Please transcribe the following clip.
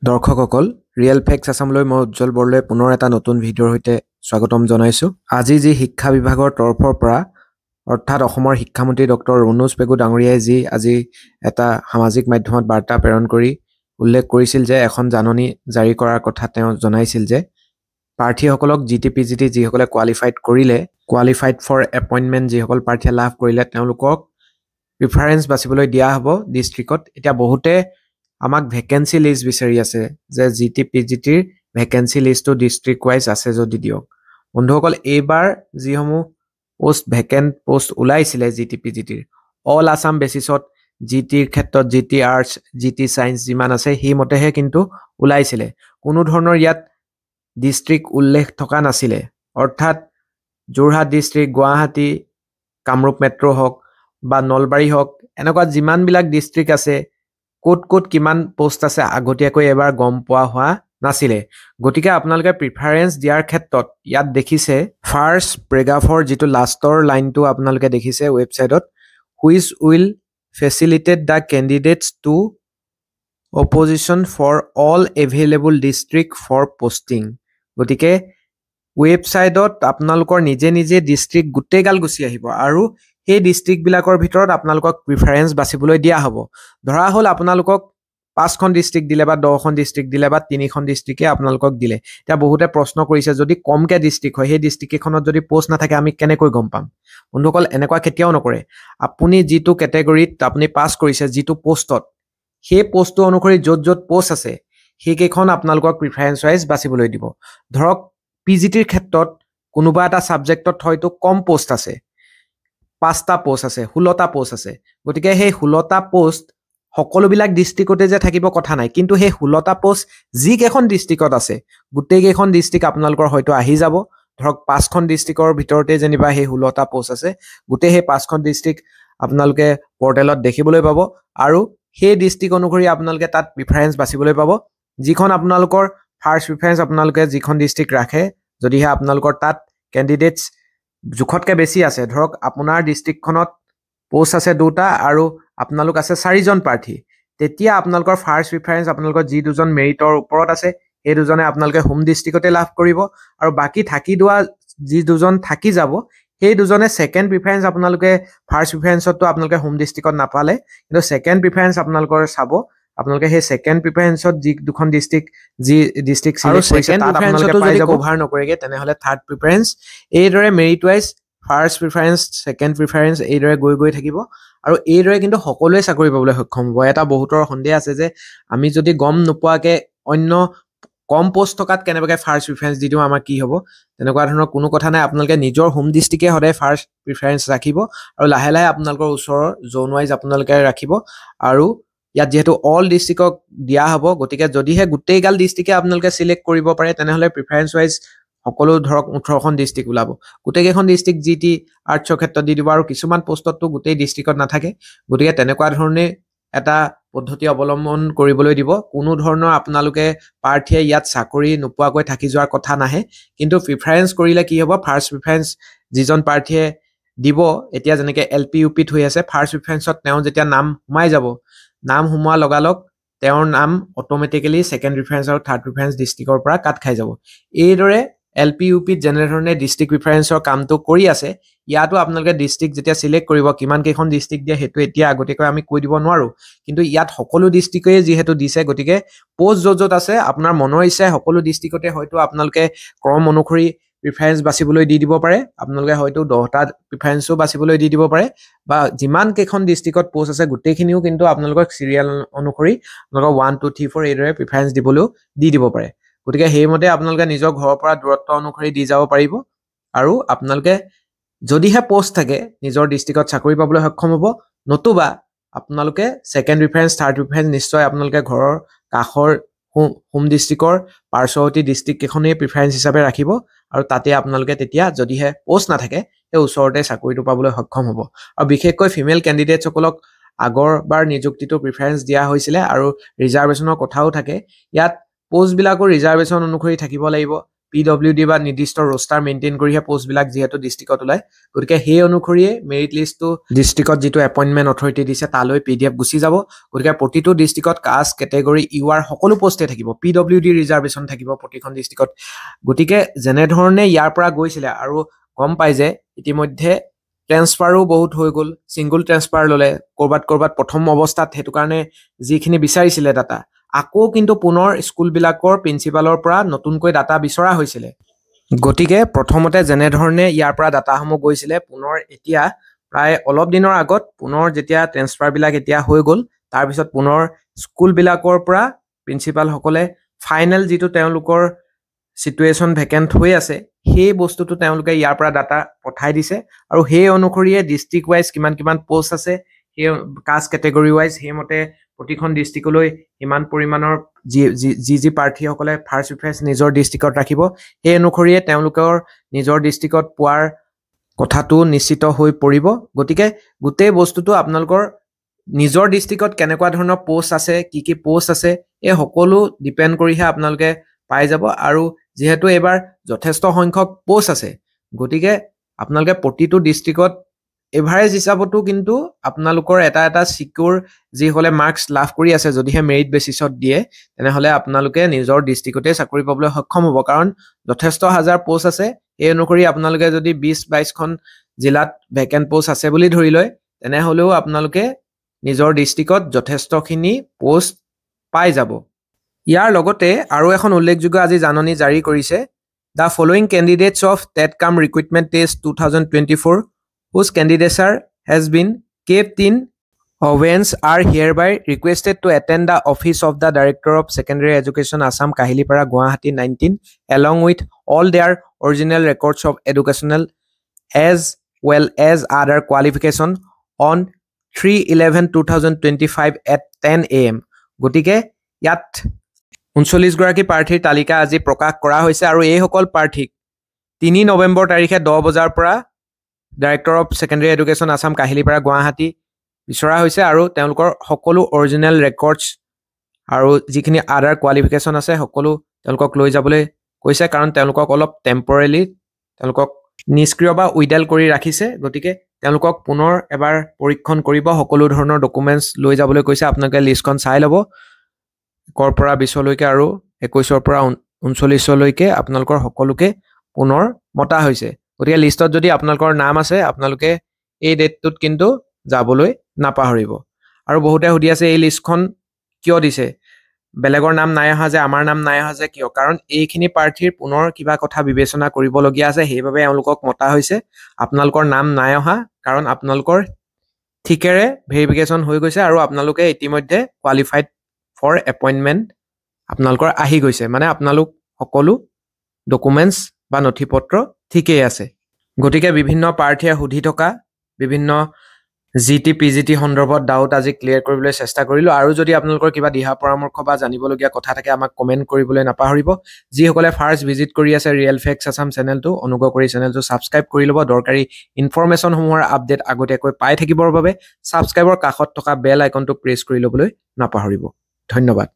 দৰ্শকসকল real facts আসামলৈ মই উজ্জ্বল বৰলৈ পুনৰ এটা নতুন ভিডিঅ'ৰ সৈতে স্বাগতম জনাইছোঁ। আজি যি শিক্ষা বিভাগৰ তৰফৰ পৰা অৰ্থাৎ অসমৰ শিক্ষামন্ত্ৰী ডক্টৰ ৰণোজ পেগু ডাঙৰীয়াই যি আজি এটা সামাজিক মাধ্যমত বাৰ্তা প্ৰেৰণ কৰি উল্লেখ কৰিছিল যে এখন জাননী জাৰি কৰাৰ কথা তেওঁ জনাইছিল যে প্ৰাৰ্থীসকলক GT-PGT যিসকলে কোৱালিফাইড ফৰ এপইণ্টমেণ্ট যিসকল প্ৰাৰ্থীয়ে লাভ কৰিলে তেওঁলোকক প্ৰিফাৰেঞ্চ বাছিবলৈ দিয়া হ'ব ডিষ্ট্ৰিক্টত। এতিয়া বহুতে আমাক ভেকেঞ্চি লিষ্ট বিচাৰি আছে যে GT-PGTৰ ভেকেঞ্চি লিষ্টটো ডিষ্ট্ৰিক্ট ৱাইজ আছে যদি দিয়ক। বন্ধুসকল এইবাৰ যিসমূহ ভেকেণ্ট পোষ্ট ওলাইছিলে GT-PGTৰ অল আছাম বেচিছত GTৰ ক্ষেত্ৰত GT আৰ্টছ GT ছায়েন্স যিমান আছে সেইমতেহে কিন্তু ওলাইছিলে। কোনো ধৰণৰ ইয়াত ডিষ্ট্ৰিক্ট উল্লেখ থকা নাছিলে, অৰ্থাৎ যোৰহাট ডিষ্ট্ৰিক্ট, গুৱাহাটী, কামৰূপ মেট্ৰ' হওক বা নলবাৰী হওক, এনেকুৱা যিমানবিলাক ডিষ্ট্ৰিক্ট আছে ক'ত কিমান পোষ্ট আছে আগতীয়াকৈ এবাৰ গম পোৱা হোৱা নাছিলে। গতিকে আপোনালোকে প্ৰিফাৰেঞ্চ দিয়াৰ ক্ষেত্ৰত ইয়াত দেখিছে ফাৰ্ষ্ট পেৰাগ্ৰাফৰ যিটো লাষ্টৰ লাইনটো আপোনালোকে দেখিছে ৱেবছাইটত, which will facilitate the candidates to opposition for all available district for posting. গতিকে ৱেবছাইটত আপোনালোকৰ নিজে ডিষ্ট্ৰিক্ট গোটেইগাল গুচি আহিব আৰু সেই ডিষ্ট্ৰিক্টবিলাকৰ ভিতৰত আপোনালোকক প্ৰিফাৰেঞ্চ বাছিবলৈ দিয়া হ'ব। ধৰা হ'ল আপোনালোকক 5খন ডিষ্ট্ৰিক্ট দিলে বা 10খন ডিষ্ট্ৰিক্ট দিলে বা 3খন ডিষ্ট্ৰিক্টে আপোনালোকক দিলে। এতিয়া বহুতে প্ৰশ্ন কৰিছে যদি কমকৈ ডিষ্ট্ৰিক্ট হয় সেই ডিষ্ট্ৰিক্টকেইখনত যদি পোষ্ট নাথাকে আমি কেনেকৈ গম পাম? বন্ধুসকল এনেকুৱা কেতিয়াও নকৰে। আপুনি যিটো কেটেগৰীত আপুনি পাছ কৰিছে যিটো পোষ্টত, সেই পোষ্টটো অনুসৰি য'ত পোষ্ট আছে সেইকেইখন আপোনালোকক প্ৰিফাৰেঞ্চ ৱাইজ বাছিবলৈ দিব। ধৰক PGTৰ ক্ষেত্ৰত কোনোবা এটা ছাবজেক্টত হয়তো কম পোষ্ট আছে, 5টা পোষ্ট আছে, 16টা পোষ্ট আছে। গতিকে সেই 16টা পোষ্ট সকলোবিলাক ডিষ্ট্ৰিক্টতে যে থাকিব কথা নাই, কিন্তু সেই 16টা পোষ্ট যিকেইখন ডিষ্ট্ৰিক্টত আছে গোটেইকেইখন ডিষ্ট্ৰিক্ট আপোনালোকৰ হয়তো আহি যাব। ধৰক 5খন ডিষ্ট্ৰিক্টৰ ভিতৰতে যেনিবা সেই 16টা পোষ্ট আছে, গোটেই সেই 5খন ডিষ্ট্ৰিক্ট আপোনালোকে পৰ্টেলত দেখিবলৈ পাব আৰু সেই ডিষ্ট্ৰিক্ট অনুসৰি আপোনালোকে তাত প্ৰিফাৰেঞ্চ বাছিবলৈ পাব। যিখন আপোনালোকৰ ফাৰ্ষ্ট প্ৰিফাৰেঞ্চ আপোনালোকে যিখন ডিষ্ট্ৰিক্ট ৰাখে, যদিহে আপোনালোকৰ তাত কেণ্ডিডেটছ জোখতকৈ বেছি আছে, ধৰক আপোনাৰ ডিষ্ট্ৰিক্টখনত পোষ্ট আছে 2টা আৰু আপোনালোক আছে 4জন প্ৰাৰ্থী, তেতিয়া আপোনালোকৰ ফাৰ্ষ্ট প্ৰিফাৰেঞ্চ আপোনালোকৰ যি দুজন মেৰিটৰ ওপৰত আছে সেই দুজনে আপোনালোকে হোম ডিষ্ট্ৰিক্টতে লাভ কৰিব আৰু বাকী থাকি যোৱা যি দুজন থাকি যাব সেই দুজনে ছেকেণ্ড প্ৰিফাৰেঞ্চ আপোনালোকে ফাৰ্ষ্ট প্ৰিফাৰেঞ্চততো আপোনালোকে হোম ডিষ্ট্ৰিক্টত নাপালে, কিন্তু ছেকেণ্ড প্ৰিফাৰেঞ্চ আপোনালোকৰ চাব। আপোনালোকে সেই ছেকেণ্ড প্ৰিফাৰেঞ্চত যি দুখন ডিষ্ট্ৰিক্ট চিলেক্ট কৰিছে তাত আপোনালোকে পাই যাব। কভাৰ নকৰেগে তেনেহ'লে থাৰ্ড প্ৰিফাৰেঞ্চ, এইদৰে merit wise first preference second preference এইদৰে গৈ থাকিব আৰু এইদৰে কিন্তু সকলোৱে চাকৰি পাবলৈ সক্ষম হ'ব। এটা বহুতৰ সন্দেহ আছে যে আমি যদি গম নোপোৱাকৈ অন্য কম পোষ্ট থকাত কেনেবাকৈ ফাৰ্ষ্ট প্ৰিফাৰেঞ্চ দি দিওঁ আমাৰ কি হ'ব? তেনেকুৱা ধৰণৰ কোনো কথা নাই। আপোনালোকে নিজৰ হোম ডিষ্ট্ৰিক্টে সদায় ফাৰ্ষ্ট প্ৰিফাৰেঞ্চ ৰাখিব আৰু লাহে আপোনালোকৰ ওচৰৰ জ'ন ৱাইজ আপোনালোকে ৰাখিব। আৰু ইয়াত যিহেতু অল ডিষ্ট্ৰিক্টক দিয়া হ'ব, গতিকে যদিহে গোটেইগাল ডিষ্ট্ৰিক্টে আপোনালোকে চিলেক্ট কৰিব পাৰে তেনেহ'লে প্ৰিফাৰেঞ্চ ৱাইজ সকলো ধৰক 18খন ডিষ্ট্ৰিক্ট ওলাব। গোটেইকেইখন ডিষ্ট্ৰিক্ট GT আৰ্টছৰ ক্ষেত্ৰত দি দিব আৰু কিছুমান পোষ্টততো গোটেই ডিষ্ট্ৰিক্টত নাথাকে। গতিকে তেনেকুৱা ধৰণে এটা পদ্ধতি অৱলম্বন কৰিবলৈ দিব। কোনো ধৰণৰ আপোনালোকে প্ৰাৰ্থীয়ে ইয়াত চাকৰি নোপোৱাকৈ থাকি যোৱাৰ কথা নাহে, কিন্তু প্ৰিফাৰেঞ্চ কৰিলে কি হ'ব, ফাৰ্ষ্ট প্ৰিফাৰেঞ্চ যিজন প্ৰাৰ্থীয়ে দিব, এতিয়া যেনেকৈ LP UPত হৈ আছে, ফাৰ্ষ্ট প্ৰিফাৰেঞ্চত তেওঁ যেতিয়া নাম সোমাই যাব, নাম সোমোৱাৰ লগালগ তেওঁৰ নাম অট'মেটিকেলি ছেকেণ্ড প্ৰিফাৰেঞ্চ আৰু থাৰ্ড প্ৰিফাৰেঞ্চ ডিষ্ট্ৰিক্টৰ পৰা কাট খাই যাব। এইদৰে LP UPত যেনেধৰণে ডিষ্ট্ৰিক্ট প্ৰিফাৰেঞ্চৰ কামটো কৰি আছে, ইয়াতো আপোনালোকে ডিষ্ট্ৰিক্ট যেতিয়া চিলেক্ট কৰিব, কিমান কেইখন ডিষ্ট্ৰিক্ট দিয়ে সেইটো এতিয়া আগতীয়াকৈ আমি কৈ দিব নোৱাৰোঁ, কিন্তু ইয়াত সকলো ডিষ্ট্ৰিক্টেই যিহেতু দিছে, গতিকে পোষ্ট য'ত আছে আপোনাৰ মনৰ ইচ্ছাই সকলো ডিষ্ট্ৰিক্টতে হয়তো আপোনালোকে ক্ৰম অনুসৰি প্ৰিফাৰেঞ্চ বাছিবলৈ দি দিব পাৰে। আপোনালোকে হয়তো 10টা প্ৰিফাৰেঞ্চো বাছিবলৈ দি দিব পাৰে বা যিমান কেইখন ডিষ্ট্ৰিক্টত পোষ্ট আছে গোটেইখিনিও কিন্তু আপোনালোকক চিৰিয়েল অনুসৰি আপোনালোকক 1 2 3 4 এইদৰে প্ৰিফাৰেঞ্চ দিবলৈও দি দিব পাৰে। গতিকে সেইমতে আপোনালোকে নিজৰ ঘৰৰ পৰা দূৰত্ব অনুসৰি দি যাব পাৰিব আৰু আপোনালোকে যদিহে পোষ্ট থাকে নিজৰ ডিষ্ট্ৰিক্টত চাকৰি পাবলৈ সক্ষম হ'ব, নতুবা আপোনালোকে ছেকেণ্ড প্ৰিফাৰেঞ্চ থাৰ্ড প্ৰিফাৰেঞ্চ নিশ্চয় আপোনালোকে ঘৰৰ কাষৰ হোম ডিষ্ট্ৰিক্টৰ পাৰ্শ্বৱৰ্তী ডিষ্ট্ৰিক্টকেইখনেই প্ৰিফাৰেঞ্চ হিচাপে ৰাখিব আৰু তাতে আপোনালোকে তেতিয়া যদিহে পোষ্ট নাথাকে সেই ওচৰতে চাকৰিটো পাবলৈ সক্ষম হ'ব। আৰু বিশেষকৈ ফিমেল কেণ্ডিডেটসকলক আগৰবাৰ নিযুক্তিটো প্ৰিফাৰেঞ্চ দিয়া হৈছিলে আৰু ৰিজাৰ্ভেশ্যনৰ কথাও থাকে। ইয়াত পোষ্টবিলাকো ৰিজাৰ্ভেশ্যন অনুসৰি থাকিব লাগিব। PWD বা নিৰ্দিষ্ট ৰোষ্টাৰ মেইনটেইন কৰিহে পোষ্টবিলাক যিহেতু ডিষ্ট্ৰিক্টত ওলায় গতিকে সেই অনুসৰিয়ে মেৰিট লিষ্টটো ডিষ্ট্ৰিক্টত যিটো এপইণ্টমেণ্ট অথৰিটি দিছে তালৈ PDF গুচি যাব গতিকে প্ৰতিটো ডিষ্ট্ৰিক্টত কাষ্ট কেটেগৰী UR সকলো পোষ্টে থাকিব PWD ৰিজাৰ্ভেশ্যন থাকিব প্ৰতিখন ডিষ্ট্ৰিক্টত গতিকে যেনে ধৰণে ইয়াৰ পৰা গৈছিলে আৰু গম পাই যে ইতিমধ্যে ট্ৰেন্সফাৰো বহুত হৈ গ'ল সিঙ্গল ট্ৰেন্সফাৰ ললে কৰবাত প্ৰথম অৱস্থাত হেতু কাৰণে যিখিনি বিচাৰিছিলে ডাটা আকৌ কিন্তু পুনৰ স্কুলবিলাকৰ প্ৰিন্সিপালৰ পৰা নতুনকৈ ডাটা বিচৰা হৈছিলে গতিকে প্ৰথমতে যেনে ধৰণে ইয়াৰ পৰা ডাটাসমূহ গৈছিলে পুনৰ এতিয়া প্ৰায় অলপ দিনৰ আগত পুনৰ যেতিয়া ট্ৰেন্সফাৰবিলাক এতিয়া হৈ গ'ল তাৰ পিছত পুনৰ স্কুলবিলাকৰ পৰা প্ৰিন্সিপালসকলে ফাইনেল যিটো তেওঁলোকৰ সিচুৱেশ্যন ভেকেন্ট হৈ আছে সেই বস্তুটো তেওঁলোকে ইয়াৰ পৰা ডাটা পঠাই দিছে আৰু সেই অনুসৰিয়ে ডিস্ট্ৰিক্ট ওয়াইজ কিমান পোষ্ট আছে সেই কাষ্ট কেটেগৰী ওয়াইজ হেমতে প্ৰতিখন ডিস্ট্ৰিক্টলৈ ইমান পৰিমাণৰ যি প্ৰাৰ্থীসকলে ফাৰ্ষ্ট প্ৰিফাৰেন্স নিজৰ ডিস্ট্ৰিক্টত ৰাখিব সেই অনুসৰিয়ে তেওঁলোকৰ নিজৰ ডিস্ট্ৰিক্টত পোৱাৰ কথাটো নিশ্চিত হৈ পৰিব গতিকে গোটেই বস্তুটো আপোনালোকৰ নিজৰ ডিস্ট্ৰিক্টত কেনেকুৱা ধৰণৰ পোষ্ট আছে কি পোষ্ট আছে এই সকলো ডিপেন্ড কৰিহে আপোনালোকে পাই যাব আৰু যেহেতু এবাৰ যথেষ্ট সংখ্যক পোষ্ট আছে গতিকে আপোনালোকে প্ৰতিটো ডিস্ট্ৰিক্টত এভাৰেজ হিচাপতো কিন্তু আপোনালোকৰ এটা সিকিউৰ যি হলে মাৰ্কস লাভ কৰি আছে যদিহে মেৰিট বেচিছত দিয়ে তেনেহলে আপোনালোকে নিজৰ ডিস্ট্ৰিক্টতে চাকৰি পাবলৈ সক্ষম হ'ব কাৰণ যথেষ্ট হাজাৰ পোষ্ট আছে এই অনুসৰি আপোনালোকে যদি 20-22 খন জিলাত ভেকেন্ট পোষ্ট আছে বুলি ধৰি লয় তেনেহলেও আপোনালোকে নিজৰ ডিস্ট্ৰিক্টত যথেষ্টখিনি পোষ্ট পাই যাব ইয়াৰ লগতে আৰু এখন উল্লেখযোগ্য আজি জাননী জাৰি কৰিছে The following candidates of TETCAM Recruitment Test 2024 whose candidature has been kept in abeyance are hereby requested to attend the office of the Director of Secondary Education Assam Kahilipara Guwahati 19 along with all their original records of educational as well as other qualification on 3/11/2025 at 10 AM গতিকে ইয়াত 39 গৰাকী প্ৰাৰ্থীৰ তালিকা আজি প্ৰকাশ কৰা হৈছে আৰু এই সকল প্ৰাৰ্থীক 3 নৱেম্বৰ তাৰিখে 10 বজাৰ পৰা director of secondary education Assam Kahilipara Guwahati বিচৰা হৈছে আৰু তেওঁলোকৰ সকলো অৰিজিনেল ৰেকৰ্ডছ আৰু যিখিনি আদাৰ কোৱালিফিকেশন আছে সকলো তেওঁলোকক লৈ যাবলৈ কৈছে কাৰণ তেওঁলোকক অলপ টেম্পৰেলি তেওঁলোকক নিষ্ক্ৰিয় বা উইডেল কৰি ৰাখিছে গতিকে তেওঁলোকক পুনৰ এবাৰ পৰীক্ষণ কৰিব সকলো ধৰণৰ ডকুমেন্টছ লৈ যাবলৈ কৈছে আপোনালোকে লিষ্টখন চাই ল'ব কৰ পৰা 20 লৈকে আৰু 21 পৰা 39 লৈকে আপোনালোকৰ সকলোকে পুনৰ মতা হৈছে গতিকে লিষ্টত যদি আপোনালোকৰ নাম আছে আপোনালোকে এই ডেটটোত কিন্তু যাবলৈ নাপাহৰিব আৰু বহুতে সুধি আছে এই লিষ্টখন কিয় দিছে বেলেগৰ নাম নাই অহা যে আমাৰ নাম নাই অহা যে কিয় কাৰণ এইখিনি প্ৰাৰ্থীৰ পুনৰ কিবা কথা বিবেচনা কৰিবলগীয়া আছে সেইবাবে তেওঁলোকক মতা হৈছে আপোনালোকৰ নাম নাই অহা কাৰণ আপোনালোকৰ ঠিকৰে ভেৰিফিকেশন হৈ গৈছে আৰু আপোনালোকে ইতিমধ্যে কোৱালিফাইড ফৰ এপইন্টমেন্ট আপোনালোকৰ আহি গৈছে মানে আপোনালোক সকলো ডকুমেন্টছ বা নথিপত্ৰ ঠিকই আছে গতিকে বিভিন্ন প্ৰাৰ্থীয়ে সুধি থকা বিভিন্ন জিটি পিজিটি সন্দৰ্ভত ডাউট আজি ক্লিয়াৰ কৰিবলৈ চেষ্টা কৰিলো আৰু যদি আপোনালোকৰ কিবা দিহা পৰামৰ্শ বা জানিবলগীয়া কথা থাকে আমাক কমেন্ট কৰিবলৈ নাপাহৰিব যিসকলে ফাৰ্ষ্ট ভিজিট কৰি আছে ৰিয়েল ফেক্টছ আসাম চেনেলটো অনুগ্ৰহ কৰি চেনেলটো সাবস্ক্ৰাইব কৰি ল'ব দৰকাৰী ইনফৰমেশন সমূহৰ আপডেট আগতীয়াকৈ পাই থাকিবৰ বাবে সাবস্ক্ৰাইবৰ কাষত থকা বেল আইকনটো প্ৰেছ কৰি ল'বলৈ নাপাহৰিব ধন্যবাদ